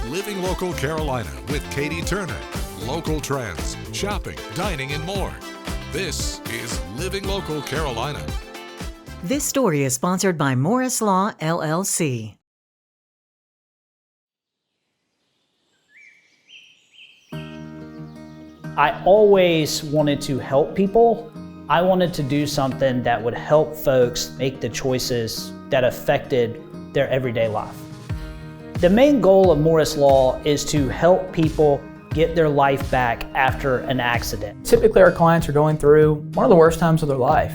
Living Local Carolina with Katie Turner. Local trends, shopping, dining, and more. This is Living Local Carolina. This story is sponsored by Morris Law, LLC. I always wanted to help people. I wanted to do something that would help folks make the choices that affected their everyday life. The main goal of Morris Law is to help people get their life back after an accident. Typically our clients are going through one of the worst times of their life.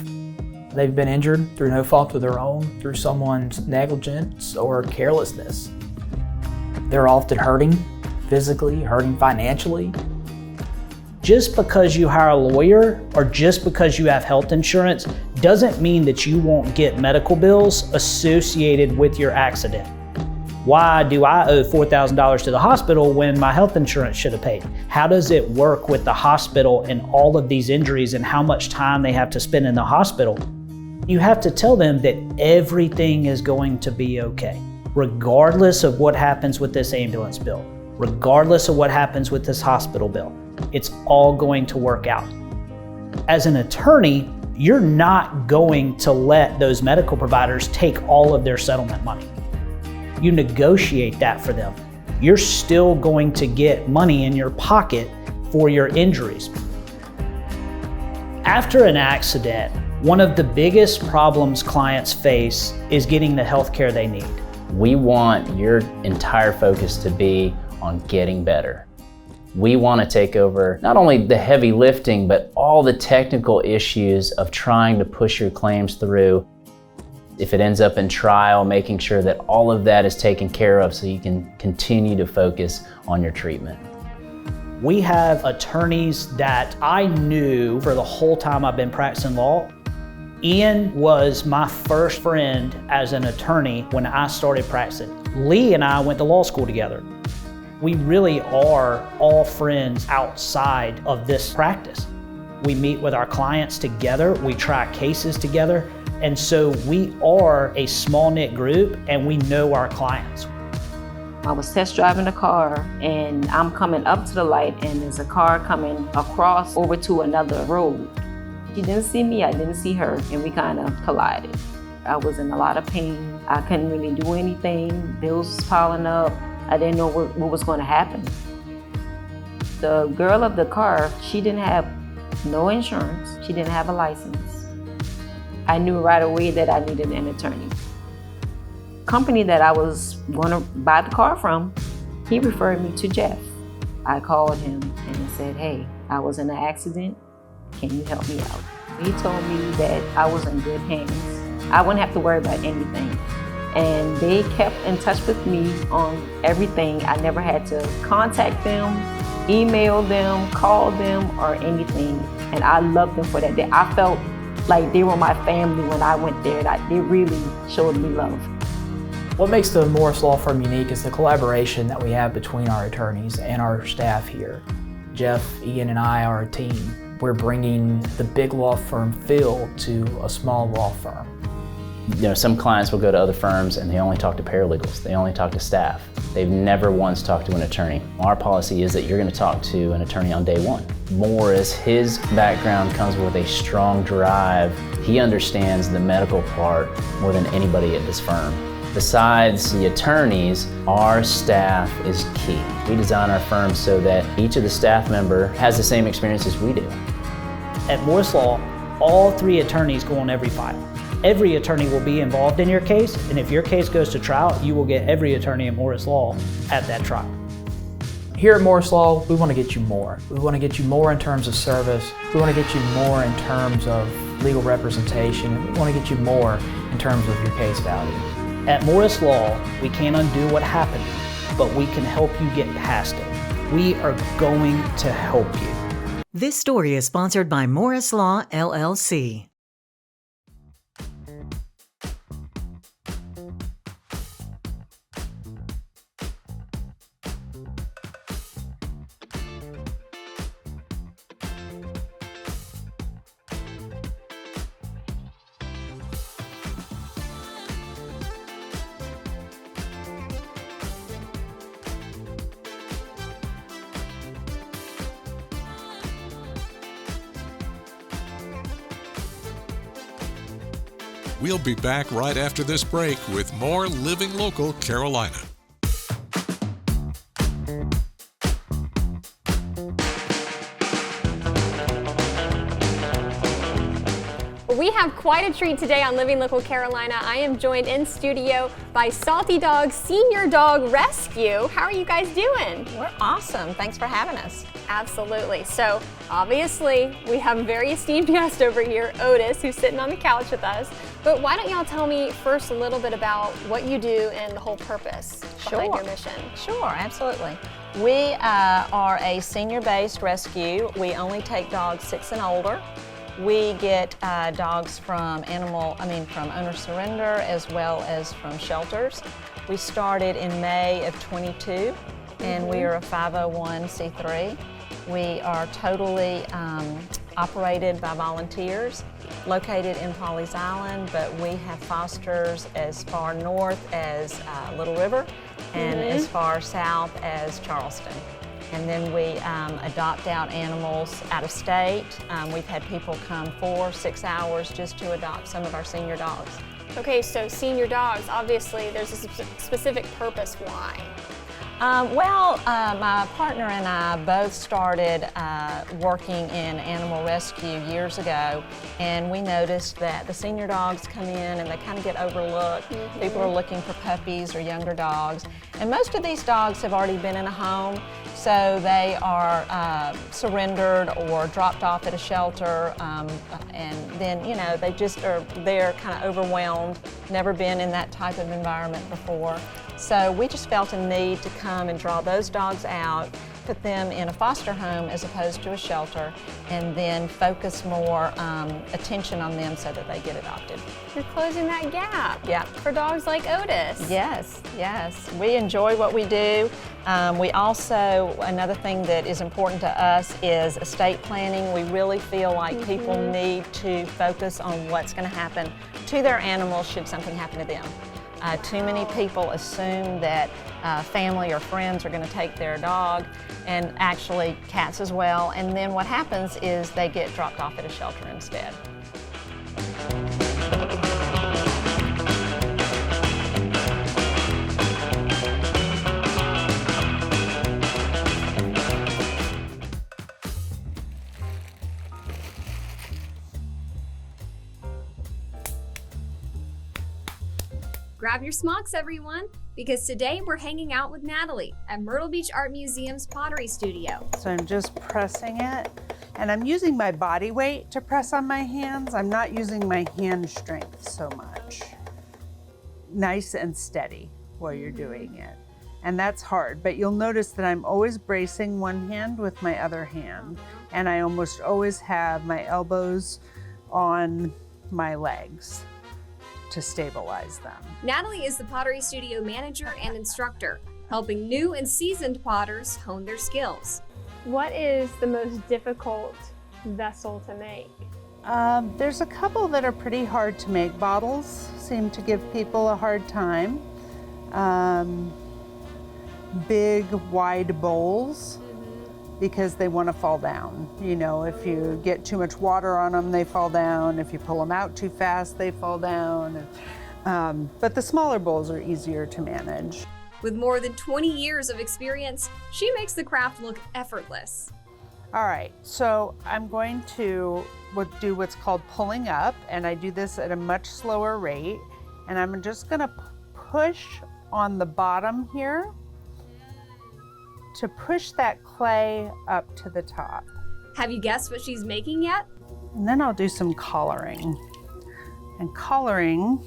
They've been injured through no fault of their own, through someone's negligence or carelessness. They're often hurting physically, hurting financially. Just because you hire a lawyer or just because you have health insurance doesn't mean that you won't get medical bills associated with your accident. Why do I owe $4,000 to the hospital when my health insurance should have paid? How does it work with the hospital and all of these injuries and how much time they have to spend in the hospital? You have to tell them that everything is going to be okay, regardless of what happens with this ambulance bill, regardless of what happens with this hospital bill. It's all going to work out. As an attorney, you're not going to let those medical providers take all of their settlement money. You negotiate that for them. You're still going to get money in your pocket for your injuries. After an accident, one of the biggest problems clients face is getting the health care they need. We want your entire focus to be on getting better. We want to take over not only the heavy lifting, but all the technical issues of trying to push your claims through. If it ends up in trial, making sure that all of that is taken care of so you can continue to focus on your treatment. We have attorneys that I knew for the whole time I've been practicing law. Ian was my first friend as an attorney when I started practicing. Lee and I went to law school together. We really are all friends outside of this practice. We meet with our clients together, we try cases together, and so we are a small-knit group and we know our clients. I was test driving a car and I'm coming up to the light and there's a car coming across over to another road. She didn't see me, I didn't see her, and we kind of collided. I was in a lot of pain. I couldn't really do anything. Bills was piling up. I didn't know what was going to happen. The girl of the car, she didn't have no insurance. She didn't have a license. I knew right away that I needed an attorney. Company that I was going to buy the car from, he referred me to Jeff. I called him and said, hey, I was in an accident. Can you help me out? He told me that I was in good hands. I wouldn't have to worry about anything. And they kept in touch with me on everything. I never had to contact them, email them, call them, or anything. And I loved them for that. I felt like they were my family when I went there. They really showed me love. What makes the Morris Law Firm unique is the collaboration that we have between our attorneys and our staff here. Jeff, Ian, and I are a team. We're bringing the big law firm feel to a small law firm. You know, some clients will go to other firms and they only talk to paralegals, they only talk to staff. They've never once talked to an attorney. Our policy is that you're going to talk to an attorney on day one. Morris, his background comes with a strong drive. He understands the medical part more than anybody at this firm. Besides the attorneys, our staff is key. We design our firm so that each of the staff member has the same experience as we do. At Morris Law, all 3 attorneys go on every file. Every attorney will be involved in your case, and if your case goes to trial, you will get every attorney at Morris Law at that trial. Here at Morris Law, we want to get you more. We want to get you more in terms of service. We want to get you more in terms of legal representation. We want to get you more in terms of your case value. At Morris Law, we can't undo what happened, but we can help you get past it. We are going to help you. This story is sponsored by Morris Law, LLC. We'll be back right after this break with more Living Local Carolina. We have quite a treat today on Living Local Carolina. I am joined in studio by Salty Dog Senior Dog Rescue. How are you guys doing? We're awesome. Thanks for having us. Absolutely. So obviously we have a very esteemed guest over here, Otis, who's sitting on the couch with us. But why don't y'all tell me first a little bit about what you do and the whole purpose behind your mission? Sure, absolutely. We are a senior-based rescue. We only take dogs 6 and older. We get dogs from owner surrender as well as from shelters. We started in May of 22, and we are a 501c3. We are totally operated by volunteers, located in Pawleys Island, but we have fosters as far north as Little River and as far south as Charleston. And then we adopt out animals out of state. We've had people come 4-6 hours just to adopt some of our senior dogs. Okay, so senior dogs, obviously there's a specific purpose why. My partner and I both started working in animal rescue years ago, and we noticed that the senior dogs come in and they kind of get overlooked. People are looking for puppies or younger dogs, and most of these dogs have already been in a home, so they are surrendered or dropped off at a shelter, and then, they just are there kind of overwhelmed, never been in that type of environment before. So we just felt a need to come and draw those dogs out, put them in a foster home as opposed to a shelter, and then focus more attention on them so that they get adopted. You're closing that gap for dogs like Otis. Yes. We enjoy what we do. We also, another thing that is important to us is estate planning. We really feel like people need to focus on what's going to happen to their animals should something happen to them. Too many people assume that family or friends are going to take their dog, and actually cats as well, and then what happens is they get dropped off at a shelter instead. Grab your smocks, everyone, because today we're hanging out with Natalie at Myrtle Beach Art Museum's Pottery Studio. So I'm just pressing it, and I'm using my body weight to press on my hands. I'm not using my hand strength so much. Nice and steady while you're doing it. And that's hard, but you'll notice that I'm always bracing one hand with my other hand, and I almost always have my elbows on my legs to stabilize them. Natalie is the Pottery Studio manager and instructor, helping new and seasoned potters hone their skills. What is the most difficult vessel to make? There's a couple that are pretty hard to make. Bottles seem to give people a hard time. Big, wide bowls, because they want to fall down. If you get too much water on them, they fall down. If you pull them out too fast, they fall down. But the smaller bowls are easier to manage. With more than 20 years of experience, she makes the craft look effortless. All right, so I'm going to do what's called pulling up, and I do this at a much slower rate. And I'm just gonna push on the bottom here to push that clay up to the top. Have you guessed what she's making yet? And then I'll do some collaring. And collaring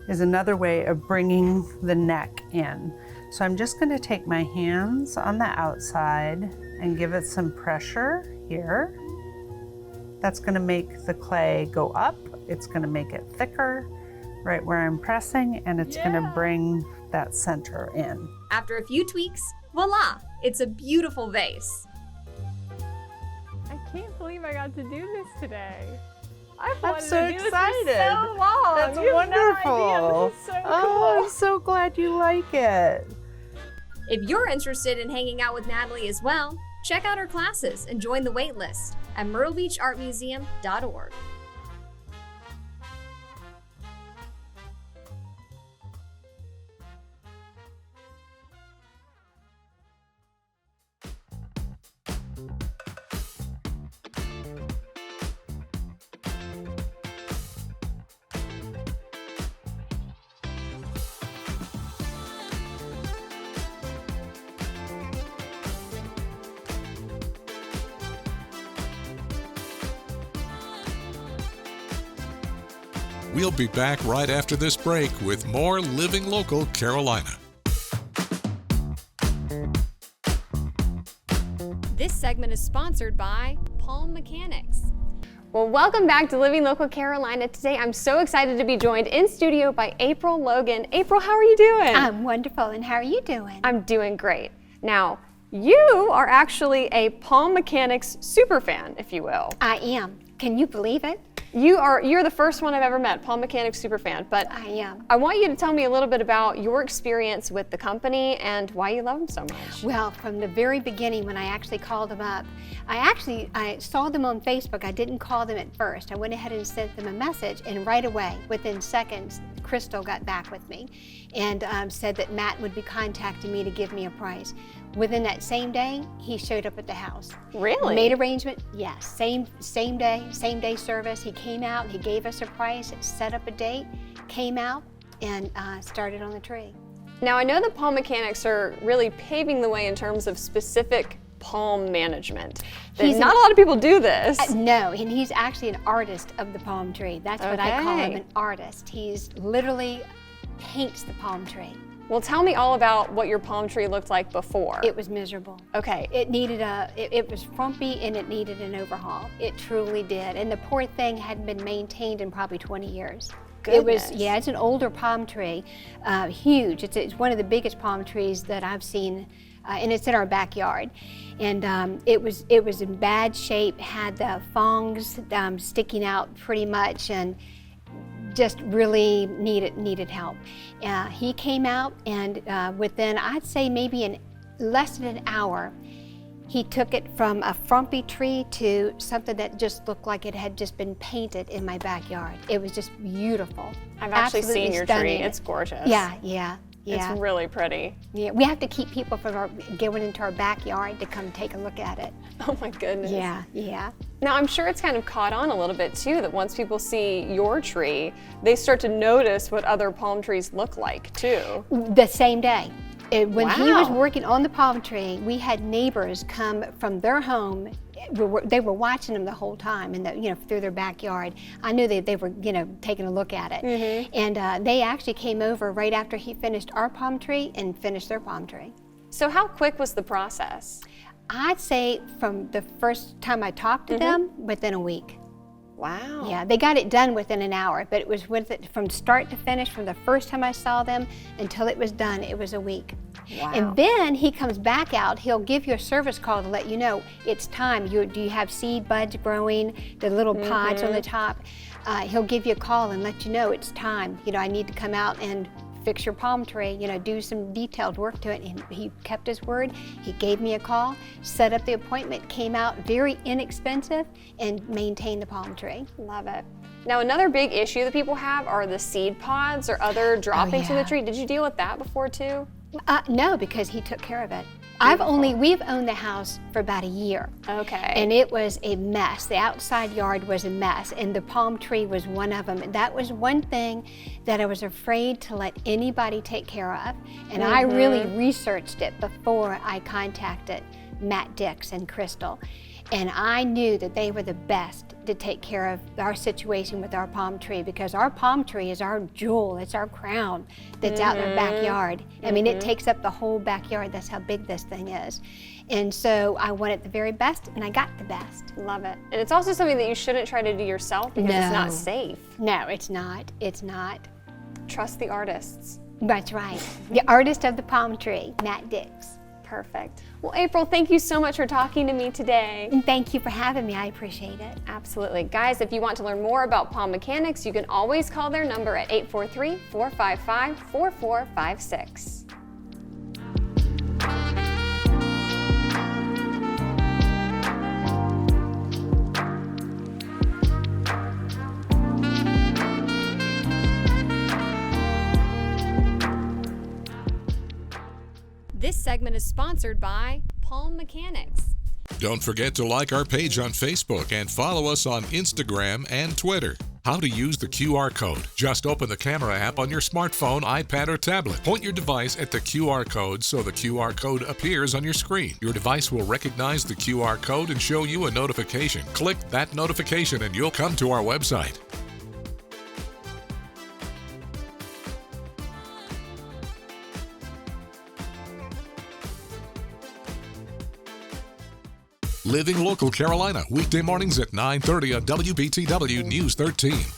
is another way of bringing the neck in. So I'm just going to take my hands on the outside and give it some pressure here. That's going to make the clay go up. It's going to make it thicker right where I'm pressing, and it's going to bring that center in. After a few tweaks, voila, it's a beautiful vase. I can't believe I got to do this today. I've I'm wanted so to do excited. This for so long. That's You have no wonderful. idea. This is so Oh, cool. I'm so glad you like it. If you're interested in hanging out with Natalie as well, check out her classes and join the wait list at myrtlebeachartmuseum.org. We'll be back right after this break with more Living Local Carolina. This segment is sponsored by Palm Mechanics. Well, welcome back to Living Local Carolina. Today, I'm so excited to be joined in studio by April Logan. April, how are you doing? I'm wonderful, and how are you doing? I'm doing great. Now, you are actually a Palm Mechanics super fan, if you will. I am. Can you believe it? You're the first one I've ever met, Palm Mechanics super fan. But I am. I want you to tell me a little bit about your experience with the company and why you love them so much. Well, from the very beginning when I actually called them up, I saw them on Facebook. I didn't call them at first. I went ahead and sent them a message, and right away, within seconds, Crystal got back with me and said that Matt would be contacting me to give me a price. Within that same day, he showed up at the house. Really? Made arrangement, yes. Same day service. He came out, he gave us a price, set up a date, came out, and started on the tree. Now, I know that Palm Mechanics are really paving the way in terms of specific palm management. Not a lot of people do this. No, and he's actually an artist of the palm tree. That's what I call him, an artist. He's literally paints the palm tree. Well, tell me all about what your palm tree looked like before. It was miserable. Okay. It needed it was frumpy and it needed an overhaul. It truly did. And the poor thing hadn't been maintained in probably 20 years. Goodness. It's an older palm tree, huge. It's one of the biggest palm trees that I've seen, and it's in our backyard. And it was in bad shape, had the fongs sticking out pretty much, and just really needed help. He came out, and within, I'd say maybe in less than an hour, he took it from a frumpy tree to something that just looked like it had just been painted in my backyard. It was just beautiful. I've actually seen your stunning. tree. It's gorgeous. Yeah. It's really pretty. Yeah, we have to keep people from going into our backyard to come take a look at it. Oh my goodness. Yeah. Now, I'm sure it's kind of caught on a little bit too, that once people see your tree, they start to notice what other palm trees look like too. The same day. When he was Wow. working on the palm tree, we had neighbors come from their home. They were watching him the whole time, and through their backyard. I knew they were taking a look at it, and they actually came over right after he finished our palm tree and finished their palm tree. So how quick was the process? I'd say from the first time I talked to them, within a week. Wow. Yeah, they got it done within an hour, but it was from start to finish, from the first time I saw them until it was done, it was a week. Wow. And then he comes back out, he'll give you a service call to let you know it's time. Do you have seed buds growing, the little pods on the top? He'll give you a call and let you know it's time. I need to come out and fix your palm tree, do some detailed work to it. And he kept his word. He gave me a call, set up the appointment, came out very inexpensive, and maintained the palm tree. Love it. Now, another big issue that people have are the seed pods or other droppings from the tree. Did you deal with that before too? No, because he took care of it. We've owned the house for about a year. Okay. And it was a mess. The outside yard was a mess, and the palm tree was one of them. And that was one thing that I was afraid to let anybody take care of. And I really researched it before I contacted Matt Dix and Crystal. And I knew that they were the best to take care of our situation with our palm tree, because our palm tree is our jewel, it's our crown that's out in our backyard. I mean, it takes up the whole backyard. That's how big this thing is. And so I wanted the very best, and I got the best. Love it. And it's also something that you shouldn't try to do yourself because it's not safe. No, it's not. It's not. Trust the artists. That's right. The artist of the palm tree, Matt Dix. Perfect. Well, April, thank you so much for talking to me today. And thank you for having me. I appreciate it. Absolutely. Guys, if you want to learn more about Palm Mechanics, you can always call their number at 843-455-4456. This segment is sponsored by Palm Mechanics. Don't forget to like our page on Facebook and follow us on Instagram and Twitter. How to use the QR code. Just open the camera app on your smartphone, iPad, or tablet. Point your device at the QR code so the QR code appears on your screen. Your device will recognize the QR code and show you a notification. Click that notification and you'll come to our website. Living Local Carolina, weekday mornings at 9:30 on WBTW News 13.